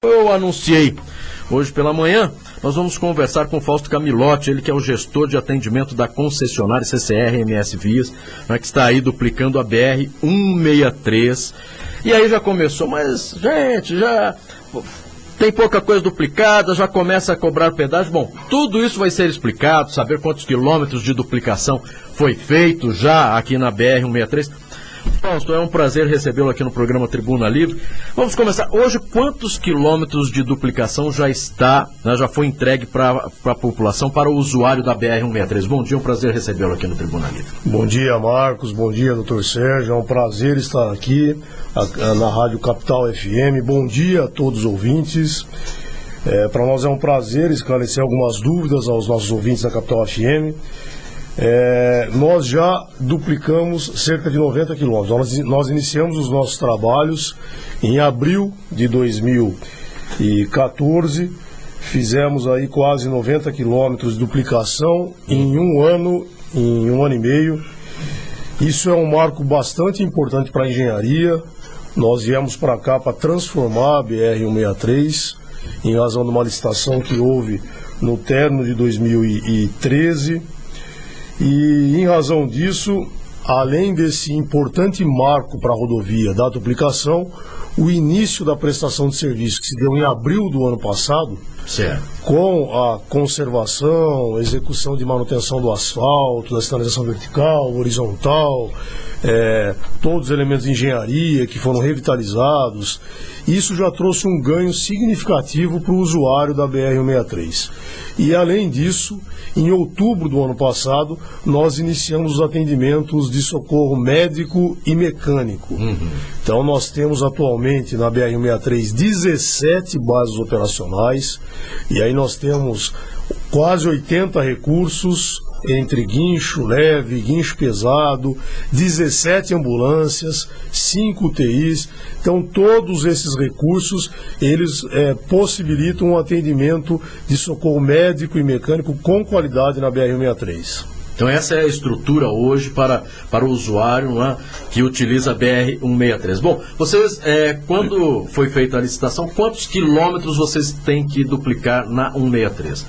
Eu anunciei hoje pela manhã, nós vamos conversar com o Fausto Camilotti, ele que é o gestor de atendimento da concessionária CCR MS Vias, né, que está aí duplicando a BR-163. E aí já começou, mas, gente, já tem pouca coisa duplicada, já começa a cobrar pedágio. Bom, tudo isso vai ser explicado, saber quantos quilômetros de duplicação foi feito já aqui na BR-163. Fausto, é um prazer recebê-lo aqui no programa Tribuna Livre. Vamos começar. Hoje, quantos quilômetros de duplicação já está, né, já foi entregue para a população, para o usuário da BR-163? Bom dia, é um prazer recebê-lo aqui no Tribuna Livre. Bom dia, Marcos. Bom dia, doutor Sérgio. É um prazer estar aqui na Rádio Capital FM. Bom dia a todos os ouvintes. Para nós é um prazer esclarecer algumas dúvidas aos nossos ouvintes da Capital FM. Nós já duplicamos cerca de 90 quilômetros. Nós iniciamos os nossos trabalhos em abril de 2014, fizemos aí quase 90 quilômetros de duplicação em um ano e meio. Isso é um marco bastante importante para a engenharia. Nós viemos para cá para transformar a BR-163 em razão de uma licitação que houve no término de 2013. E em razão disso, além desse importante marco para a rodovia da duplicação, o início da prestação de serviço que se deu em abril do ano passado, certo, com a conservação, execução de manutenção do asfalto, da sinalização vertical, horizontal, todos os elementos de engenharia que foram revitalizados, isso já trouxe um ganho significativo para o usuário da BR-163. E além disso, em outubro do ano passado, nós iniciamos os atendimentos de socorro médico e mecânico. Então nós temos atualmente na BR-163 17 bases operacionais, e aí nós temos quase 80 recursos, entre guincho leve, guincho pesado, 17 ambulâncias, 5 UTIs. Então todos esses recursos, eles possibilitam um atendimento de socorro médico e mecânico com qualidade na BR-163. Então essa é a estrutura hoje para o usuário, né, que utiliza a BR-163. Bom, vocês, quando foi feita a licitação, quantos quilômetros vocês têm que duplicar na 163?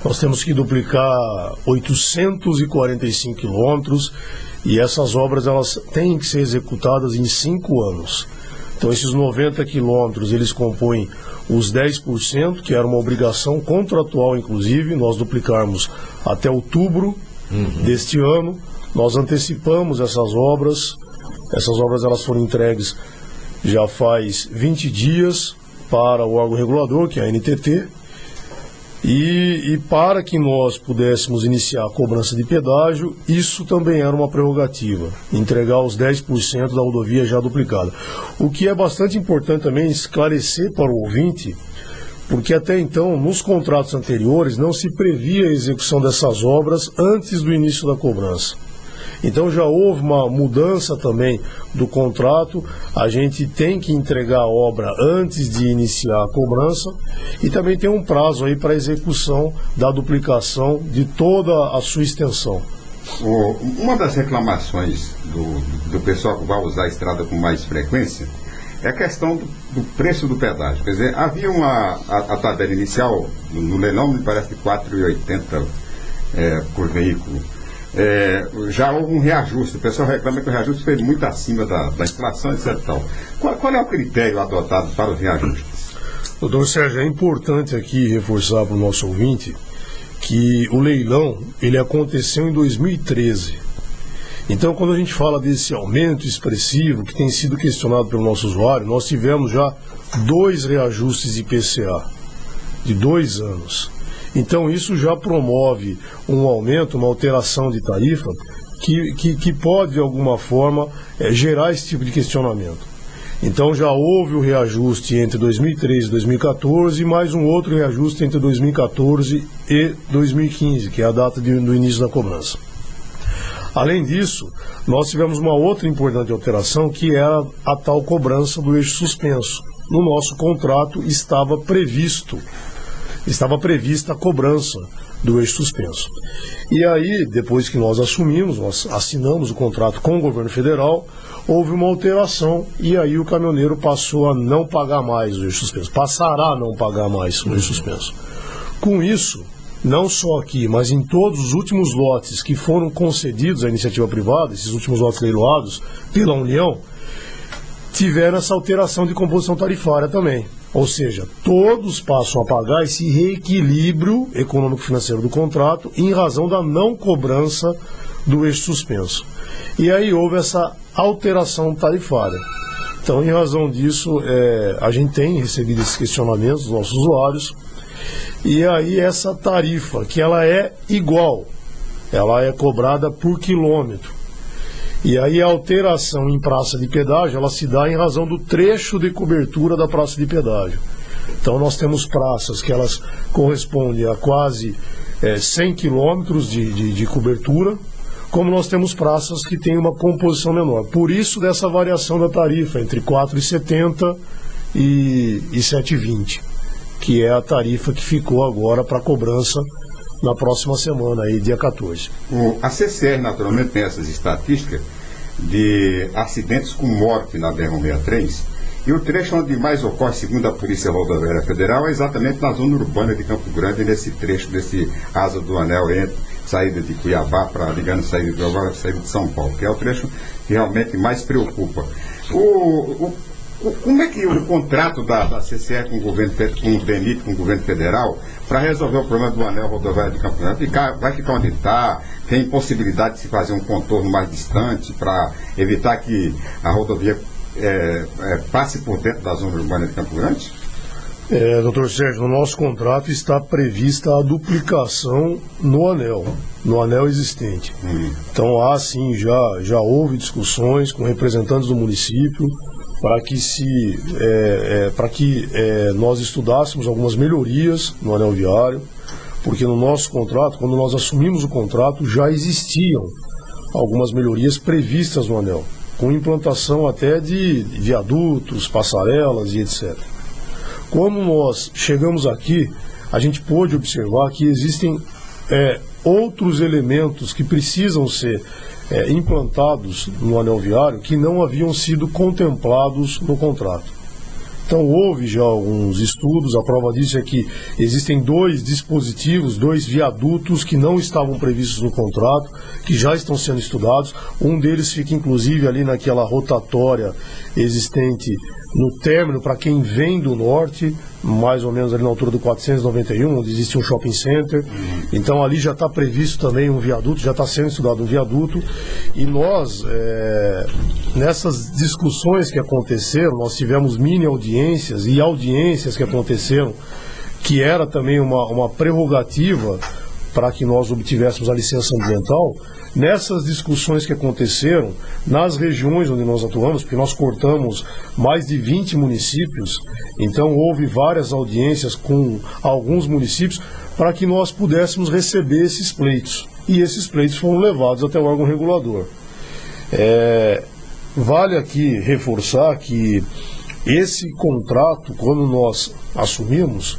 Nós temos que duplicar 845 quilômetros e essas obras elas têm que ser executadas em 5 anos. Então esses 90 quilômetros eles compõem os 10%, que era uma obrigação contratual inclusive, nós duplicarmos até outubro deste ano. Nós antecipamos essas obras elas foram entregues já faz 20 dias para o órgão regulador, que é a ANTT. E para que nós pudéssemos iniciar a cobrança de pedágio, isso também era uma prerrogativa, entregar os 10% da rodovia já duplicada. O que é bastante importante também esclarecer para o ouvinte, porque até então, nos contratos anteriores, não se previa a execução dessas obras antes do início da cobrança. Então já houve uma mudança também do contrato, a gente tem que entregar a obra antes de iniciar a cobrança e também tem um prazo aí para a execução da duplicação de toda a sua extensão. Uma das reclamações do pessoal que vai usar a estrada com mais frequência é a questão do preço do pedágio. Quer dizer, havia a tabela inicial no leilão, me parece de R$ 4,80 por veículo. Já houve um reajuste, o pessoal reclama que o reajuste foi muito acima da inflação, etc. Qual é o critério adotado para os reajustes? Doutor Sérgio, é importante aqui reforçar para o nosso ouvinte que o leilão ele aconteceu em 2013. Então, quando a gente fala desse aumento expressivo que tem sido questionado pelo nosso usuário, nós tivemos já 2 reajustes de IPCA de 2 anos. Então isso já promove um aumento, uma alteração de tarifa que pode de alguma forma gerar esse tipo de questionamento. Então já houve o reajuste entre 2013 e 2014 e mais um outro reajuste entre 2014 e 2015, que é a data do início da cobrança. Além disso, nós tivemos uma outra importante alteração, que é a tal cobrança do eixo suspenso. No nosso contrato estava previsto estava prevista a cobrança do eixo suspenso. E aí, depois que nós assumimos, nós assinamos o contrato com o governo federal, houve uma alteração e aí o caminhoneiro passou a não pagar mais o eixo suspenso, passará a não pagar mais o eixo suspenso. Com isso, não só aqui, mas em todos os últimos lotes que foram concedidos à iniciativa privada, esses últimos lotes leiloados pela União, tiveram essa alteração de composição tarifária também. Ou seja, todos passam a pagar esse reequilíbrio econômico-financeiro do contrato em razão da não cobrança do eixo suspenso. E aí houve essa alteração tarifária. Então, em razão disso, a gente tem recebido esses questionamentos dos nossos usuários. E aí essa tarifa, que ela é igual, ela é cobrada por quilômetro. E aí a alteração em praça de pedágio, ela se dá em razão do trecho de cobertura da praça de pedágio. Então nós temos praças que elas correspondem a quase 100 quilômetros de cobertura, como nós temos praças que têm uma composição menor. Por isso dessa variação da tarifa entre R$ 4,70 e R$ 7,20, que é a tarifa que ficou agora para cobrança na próxima semana, aí, dia 14. A CCR, naturalmente, tem essas estatísticas de acidentes com morte na BR-163, e o trecho onde mais ocorre, segundo a Polícia Rodoviária Federal, é exatamente na zona urbana de Campo Grande, nesse trecho desse Asa do Anel, entre saída de Cuiabá para, digamos, saída de Cuiabá, saída de São Paulo, que é o trecho que realmente mais preocupa. Como é que o contrato da CCR com o governo, com o DENIT, com o governo federal, para resolver o problema do anel rodoviário de Campo Grande, vai ficar onde está? Tem possibilidade de se fazer um contorno mais distante para evitar que a rodovia passe por dentro da zona urbana de Campo Grande? Doutor Sérgio, no nosso contrato está prevista a duplicação no anel existente. Então há sim, já houve discussões com representantes do município para que nós estudássemos algumas melhorias no anel viário, porque no nosso contrato, quando nós assumimos o contrato, já existiam algumas melhorias previstas no anel, com implantação até de viadutos, passarelas e etc. Como nós chegamos aqui, a gente pôde observar que existem outros elementos que precisam ser implantados no anel viário que não haviam sido contemplados no contrato. Então houve já alguns estudos, a prova disso é que existem 2 dispositivos, 2 viadutos que não estavam previstos no contrato, que já estão sendo estudados. Um deles fica inclusive ali naquela rotatória existente no término para quem vem do norte, mais ou menos ali na altura do 491, onde existe um shopping center. Então ali já está previsto também um viaduto, já está sendo estudado um viaduto. E nós, nessas discussões que aconteceram, nós tivemos mini audiências e audiências que aconteceram, que era também uma prerrogativa para que nós obtivéssemos a licença ambiental. Nessas discussões que aconteceram, nas regiões onde nós atuamos, porque nós cortamos mais de 20 municípios, então houve várias audiências com alguns municípios para que nós pudéssemos receber esses pleitos. E esses pleitos foram levados até o órgão regulador. Vale aqui reforçar que esse contrato, quando nós assumimos,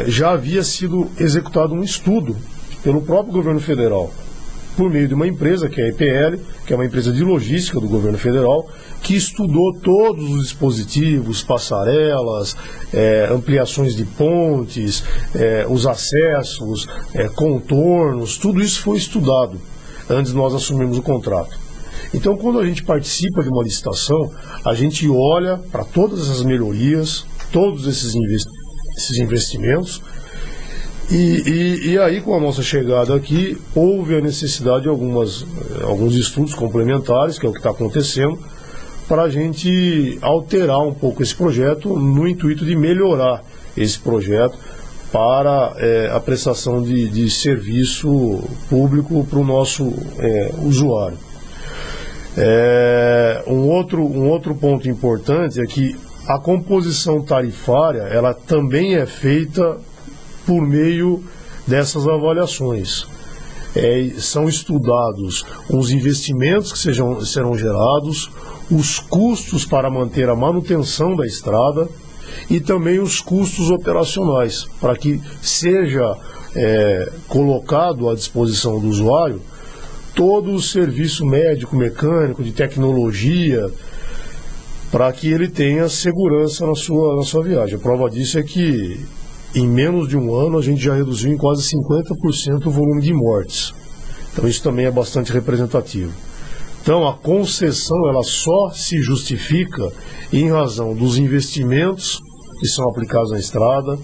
já havia sido executado um estudo pelo próprio governo federal, por meio de uma empresa, que é a EPL, que é uma empresa de logística do governo federal, que estudou todos os dispositivos, passarelas, ampliações de pontes, os acessos, contornos, tudo isso foi estudado antes de nós assumirmos o contrato. Então, quando a gente participa de uma licitação, a gente olha para todas essas melhorias, todos esses investimentos. E aí, com a nossa chegada aqui, houve a necessidade de alguns estudos complementares, que é o que está acontecendo, para a gente alterar um pouco esse projeto, no intuito de melhorar esse projeto para a prestação de serviço público para o nosso usuário. Um outro ponto importante é que a composição tarifária, ela também é feita por meio dessas avaliações. São estudados os investimentos que serão gerados, os custos para manter a manutenção da estrada e também os custos operacionais, para que seja colocado à disposição do usuário todo o serviço médico, mecânico, de tecnologia, para que ele tenha segurança na sua viagem. A prova disso é que em menos de um ano a gente já reduziu em quase 50% o volume de mortes. Então isso também é bastante representativo. Então a concessão ela só se justifica em razão dos investimentos que são aplicados na estrada,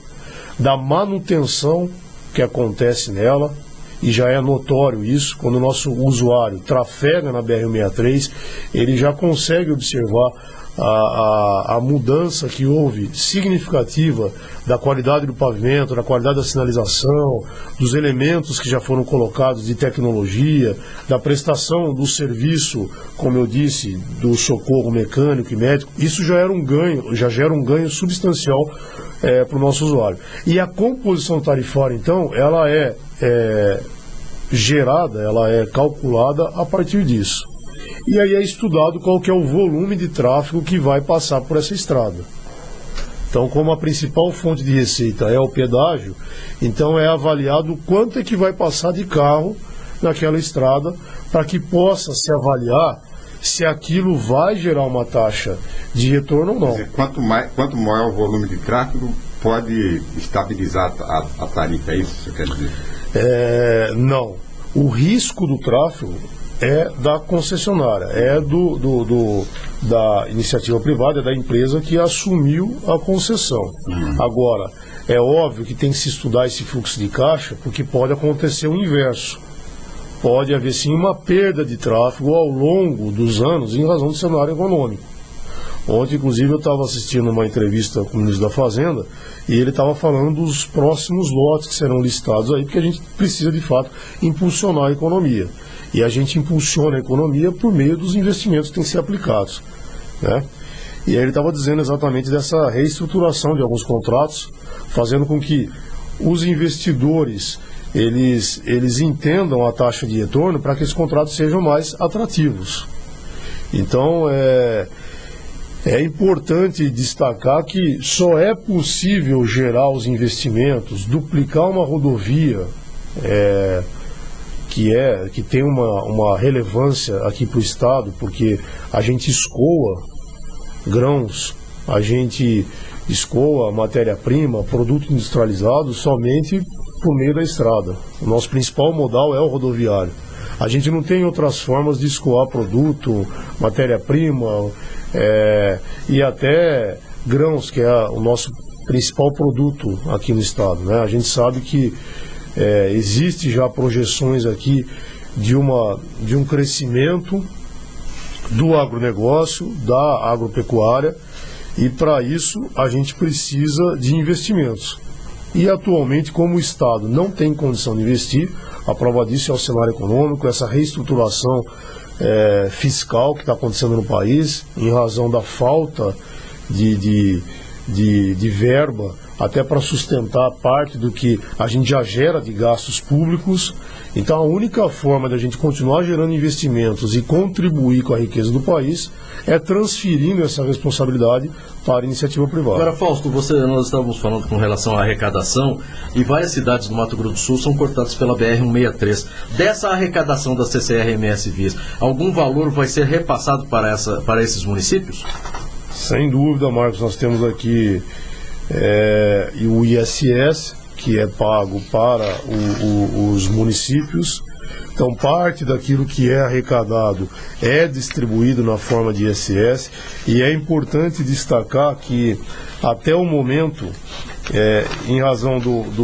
da manutenção que acontece nela, e já é notório isso, quando o nosso usuário trafega na BR-163, ele já consegue observar a mudança que houve significativa da qualidade do pavimento, da qualidade da sinalização, dos elementos que já foram colocados de tecnologia, da prestação do serviço, como eu disse, do socorro mecânico e médico. Isso já era um ganho, já gera um ganho substancial para o nosso usuário. E a composição tarifária, então, ela é gerada, ela é calculada a partir disso. E aí é estudado qual que é o volume de tráfego que vai passar por essa estrada. Então, como a principal fonte de receita é o pedágio, então é avaliado quanto é que vai passar de carro naquela estrada, para que possa se avaliar se aquilo vai gerar uma taxa de retorno ou não. Quer dizer, quanto maior o volume de tráfego, pode estabilizar a tarifa, é isso que você quer dizer? Não. O risco do tráfego é da concessionária, é da iniciativa privada, é da empresa que assumiu a concessão. Agora, é óbvio que tem que se estudar esse fluxo de caixa, porque pode acontecer o inverso. Pode haver sim uma perda de tráfego ao longo dos anos em razão do cenário econômico. Ontem, inclusive, eu estava assistindo uma entrevista com o ministro da Fazenda e ele estava falando dos próximos lotes que serão listados aí, porque a gente precisa, de fato, impulsionar a economia. E a gente impulsiona a economia por meio dos investimentos que têm que ser aplicados, né? E aí ele estava dizendo exatamente dessa reestruturação de alguns contratos, fazendo com que os investidores eles entendam a taxa de retorno para que esses contratos sejam mais atrativos. Então, é importante destacar que só é possível gerar os investimentos, duplicar uma rodovia que tem uma relevância aqui para o Estado, porque a gente escoa grãos, a gente escoa matéria-prima, produto industrializado somente por meio da estrada. O nosso principal modal é o rodoviário. A gente não tem outras formas de escoar produto, matéria-prima e até grãos, que é o nosso principal produto aqui no Estado, né? A gente sabe que existe já projeções aqui de um crescimento do agronegócio, da agropecuária, e para isso a gente precisa de investimentos. E atualmente, como o Estado não tem condição de investir, a prova disso é o cenário econômico, essa reestruturação fiscal que está acontecendo no país, em razão da falta de verba, até para sustentar parte do que a gente já gera de gastos públicos. Então a única forma de a gente continuar gerando investimentos e contribuir com a riqueza do país é transferindo essa responsabilidade para a iniciativa privada. Agora, Fausto, nós estávamos falando com relação à arrecadação, e várias cidades do Mato Grosso do Sul são cortadas pela BR-163. Dessa arrecadação da CCR-MS Vias, algum valor vai ser repassado para esses municípios? Sem dúvida, Marcos, nós temos aqui o ISS, que é pago para os municípios. Então, parte daquilo que é arrecadado é distribuído na forma de ISS, e é importante destacar que, até o momento, em razão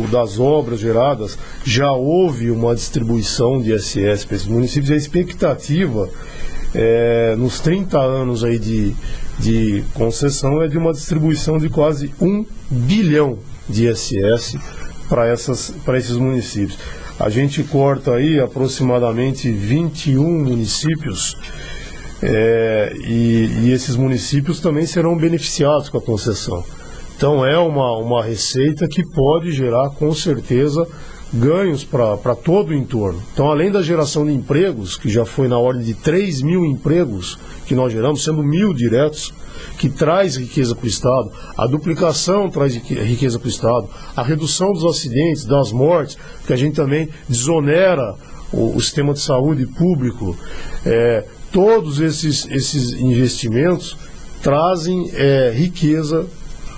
das obras geradas, já houve uma distribuição de ISS para esses municípios. A expectativa, nos 30 anos aí de concessão, é de uma distribuição de quase 1 bilhão de ISS para esses municípios. A gente corta aí aproximadamente 21 municípios, e esses municípios também serão beneficiados com a concessão. Então é uma receita que pode gerar, com certeza, ganhos para todo o entorno. Então, além da geração de empregos, que já foi na ordem de 3 mil empregos que nós geramos, sendo 1.000 diretos, que traz riqueza para o Estado, a duplicação traz riqueza para o Estado, a redução dos acidentes, das mortes, que a gente também desonera o sistema de saúde público, todos esses investimentos trazem riqueza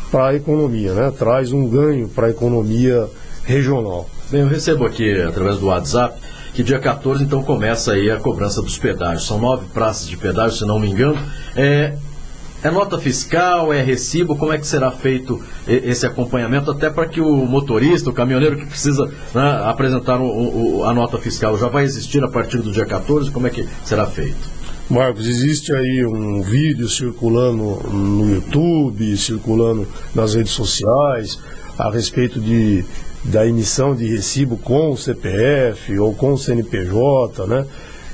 para a economia, né? Traz um ganho para a economia regional. Bem, eu recebo aqui, através do WhatsApp, que dia 14, então, começa aí a cobrança dos pedágios. São 9 praças de pedágio, se não me engano. É nota fiscal, é recibo? Como é que será feito esse acompanhamento, até para que o motorista, o caminhoneiro que precisa, né, apresentar a nota fiscal, já vai existir a partir do dia 14? Como é que será feito? Marcos, existe aí um vídeo circulando no YouTube, circulando nas redes sociais, a respeito da emissão de recibo com o CPF ou com o CNPJ, né?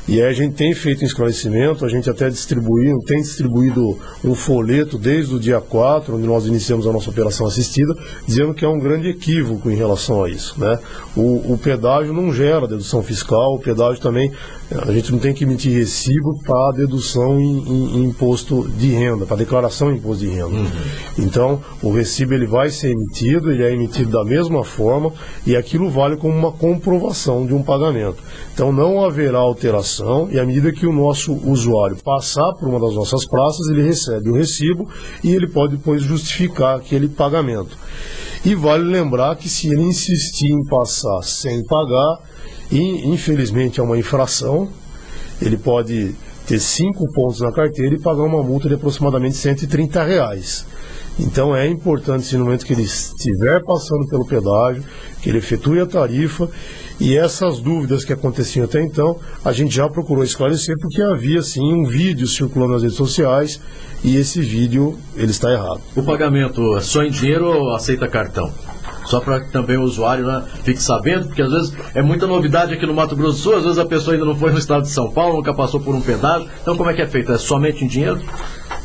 E aí a gente tem feito um esclarecimento, a gente até tem distribuído um folheto desde o dia 4, onde nós iniciamos a nossa operação assistida, dizendo que é um grande equívoco em relação a isso, né? O pedágio não gera dedução fiscal, o pedágio também, a gente não tem que emitir recibo para dedução em imposto de renda, para declaração de imposto de renda. Então, o recibo ele vai ser emitido, ele é emitido da mesma forma, e aquilo vale como uma comprovação de um pagamento. Então, não haverá alteração, e à medida que o nosso usuário passar por uma das nossas praças, ele recebe o recibo e ele pode depois justificar aquele pagamento. E vale lembrar que se ele insistir em passar sem pagar, e infelizmente é uma infração, ele pode ter 5 pontos na carteira e pagar uma multa de aproximadamente R$130. Então é importante, se no momento que ele estiver passando pelo pedágio, que ele efetue a tarifa, e essas dúvidas que aconteciam até então, a gente já procurou esclarecer, porque havia sim um vídeo circulando nas redes sociais, e esse vídeo ele está errado. O pagamento é só em dinheiro ou aceita cartão? Só para que também o usuário, né, fique sabendo, porque às vezes é muita novidade aqui no Mato Grosso do Sul, às vezes a pessoa ainda não foi no estado de São Paulo, nunca passou por um pedágio. Então como é que é feito? É somente em dinheiro?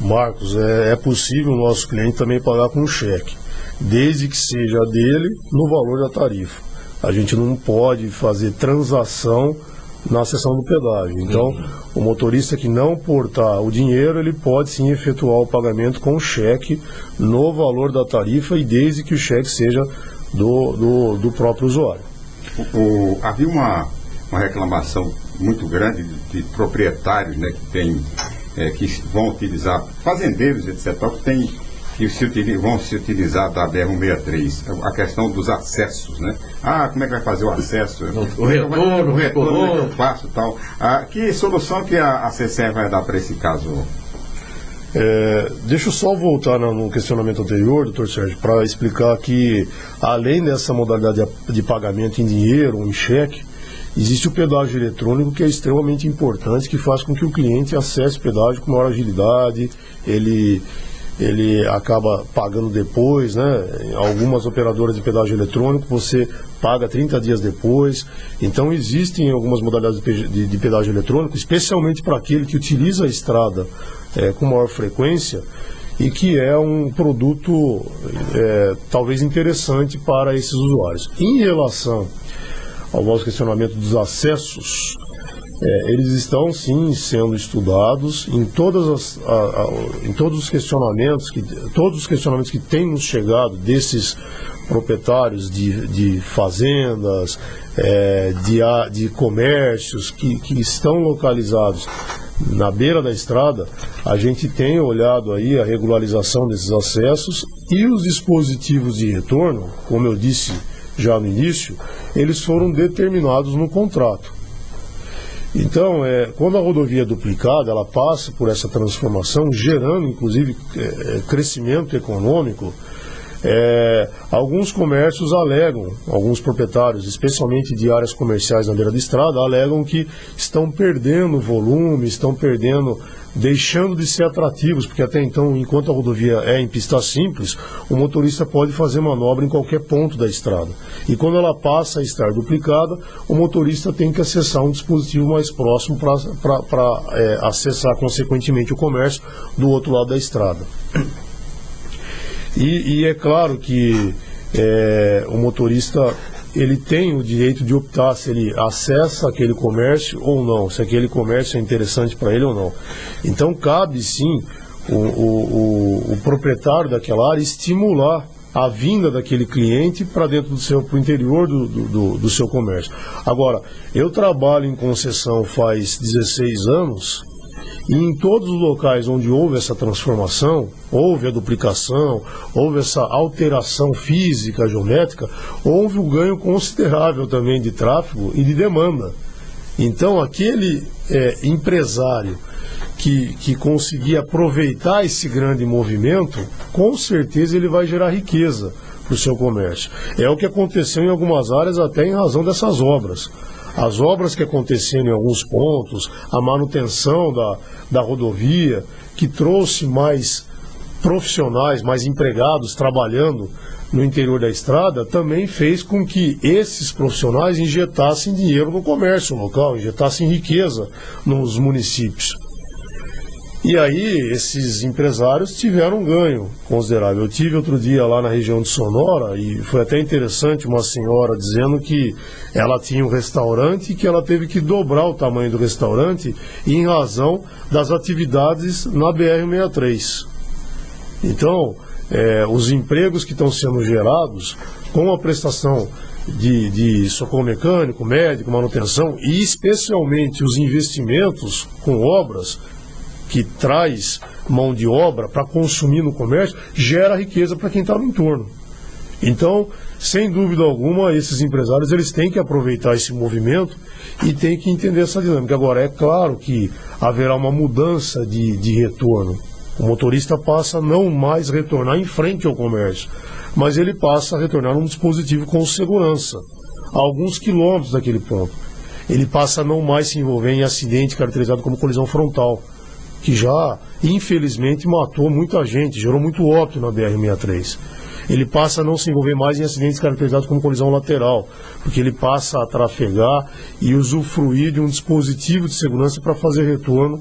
Marcos, é possível o nosso cliente também pagar com cheque, desde que seja dele no valor da tarifa. A gente não pode fazer transação na seção do pedágio. Então, o motorista que não portar o dinheiro, ele pode sim efetuar o pagamento com cheque no valor da tarifa, e desde que o cheque seja do próprio usuário. Havia uma reclamação muito grande de proprietários, né, que vão utilizar, fazendeiros, etc., que vão se utilizar da BR-163, a questão dos acessos, né? Como é que vai fazer o acesso? O retorno, como é que eu faço e tal? Que solução que a CCR vai dar para esse caso? Deixa eu só voltar no questionamento anterior, doutor Sérgio, para explicar que, além dessa modalidade de pagamento em dinheiro ou em cheque, existe o pedágio eletrônico, que é extremamente importante, que faz com que o cliente acesse o pedágio com maior agilidade, ele acaba pagando depois, né? Algumas operadoras de pedágio eletrônico você paga 30 dias depois. Então existem algumas modalidades de pedágio eletrônico, especialmente para aquele que utiliza a estrada com maior frequência, e que é um produto talvez interessante para esses usuários. Em relação ao nosso questionamento dos acessos, eles estão sim sendo estudados em todos os questionamentos que têm nos chegado desses proprietários de fazendas, de comércios que estão localizados na beira da estrada. A gente tem olhado aí a regularização desses acessos, e os dispositivos de retorno, como eu disse já no início, eles foram determinados no contrato. Então, quando a rodovia é duplicada, ela passa por essa transformação, gerando inclusive crescimento econômico. Alguns comércios alegam, alguns proprietários, especialmente de áreas comerciais na beira da estrada, alegam que estão perdendo volume, deixando de ser atrativos, porque até então, enquanto a rodovia é em pista simples, o motorista pode fazer manobra em qualquer ponto da estrada. E quando ela passa a estar duplicada, o motorista tem que acessar um dispositivo mais próximo para acessar, consequentemente, o comércio do outro lado da estrada. E é claro que o motorista ele tem o direito de optar se ele acessa aquele comércio ou não, se aquele comércio é interessante para ele ou não. Então cabe sim o proprietário daquela área estimular a vinda daquele cliente para dentro pro interior do seu comércio. Agora, eu trabalho em concessão faz 16 anos e em todos os locais onde houve essa transformação, houve a duplicação, houve essa alteração física, geométrica, houve um ganho considerável também de tráfego e de demanda. Então, aquele empresário que conseguir aproveitar esse grande movimento, com certeza ele vai gerar riqueza para o seu comércio. É o que aconteceu em algumas áreas até em razão dessas obras. As obras que aconteceram em alguns pontos, a manutenção da rodovia, que trouxe mais profissionais, mais empregados trabalhando no interior da estrada, também fez com que esses profissionais injetassem dinheiro no comércio local, injetassem riqueza nos municípios. E aí, esses empresários tiveram um ganho considerável. Eu tive outro dia lá na região de Sonora e foi até interessante uma senhora dizendo que ela tinha um restaurante e que ela teve que dobrar o tamanho do restaurante em razão das atividades na BR-63. Então, os empregos que estão sendo gerados com a prestação de socorro mecânico, médico, manutenção e especialmente os investimentos com obras que traz mão de obra para consumir no comércio, gera riqueza para quem está no entorno. Então, sem dúvida alguma, esses empresários eles têm que aproveitar esse movimento e têm que entender essa dinâmica. Agora, é claro que haverá uma mudança de retorno. O motorista passa a não mais retornar em frente ao comércio, mas ele passa a retornar num dispositivo com segurança, a alguns quilômetros daquele ponto. Ele passa a não mais se envolver em acidente caracterizado como colisão frontal, que já, infelizmente, matou muita gente, gerou muito óbito na BR-63. Ele passa a não se envolver mais em acidentes caracterizados como colisão lateral, porque ele passa a trafegar e usufruir de um dispositivo de segurança para fazer retorno,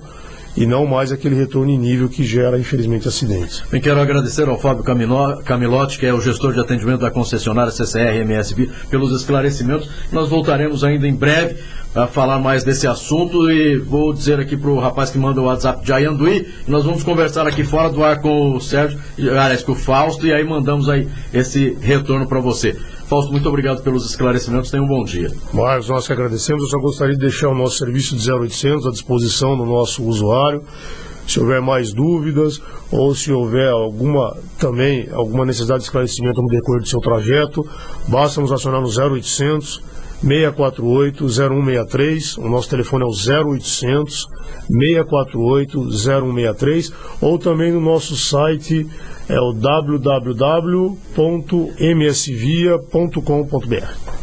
e não mais aquele retorno em nível que gera, infelizmente, acidentes. Bem, quero agradecer ao Fábio Camilotti, que é o gestor de atendimento da concessionária CCR/MS Vias, pelos esclarecimentos. Nós voltaremos ainda em breve a falar mais desse assunto e vou dizer aqui para o rapaz que manda o WhatsApp de Ayanduí, nós vamos conversar aqui fora do ar com o Sérgio, aliás, com o Fausto, e aí mandamos aí esse retorno para você. Fausto, muito obrigado pelos esclarecimentos, tenha um bom dia. Marcos, nós que agradecemos, eu só gostaria de deixar o nosso serviço de 0800 à disposição do nosso usuário. Se houver mais dúvidas ou se houver alguma necessidade de esclarecimento no decorrer do seu trajeto, basta nos acionar no 0800 648 0163, o nosso telefone é o 0800 648 0163, ou também no nosso site é o www.msvia.com.br.